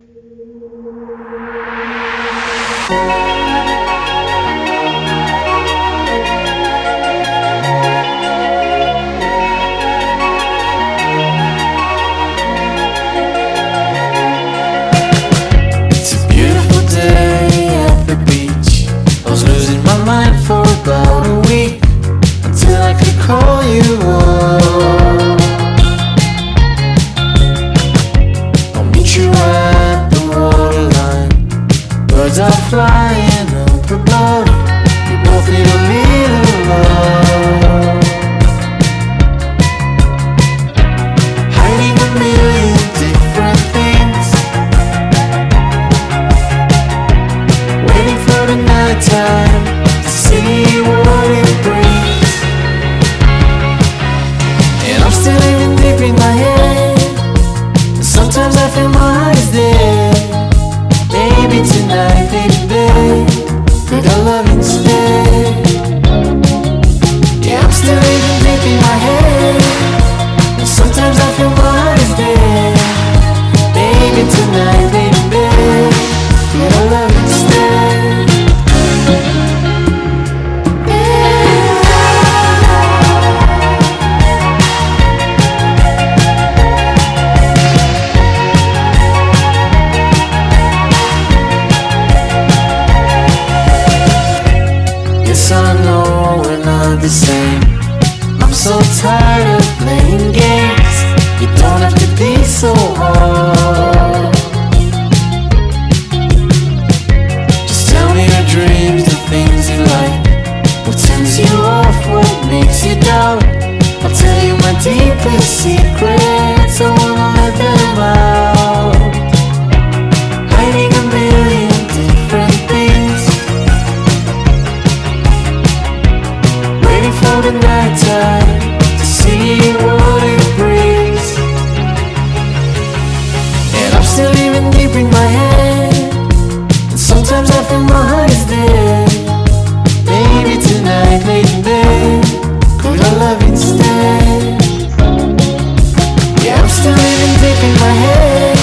It's a beautiful day at the beach. I was losing my mind for about a week until I could call you up. I'll meet you at the waterline. Birds are flying up above. We both need a little love. Hiding a million different things, waiting for the night time to see what it brings. And I'm still living deep in my head, and sometimes I feel my heart is dead. Maybe tonight, baby, could I love instead? Yeah, I'm still living deep in my head, and sometimes I feel my heart is dead. Maybe tonight, baby, could I love instead? Yes, I know we're not the same. I'm so tired of playing games. You don't have to be so hard. Just tell me your dreams, the things you like, what turns you off, what makes you doubt. I'll tell you my deepest secrets, I wanna let them out. Hiding a million different things, waiting for the night time to see what it brings. And I'm still living deep in my head, and sometimes I feel my heart is dead. Maybe tonight, baby, could I love instead? Yeah, I'm still living deep in my head,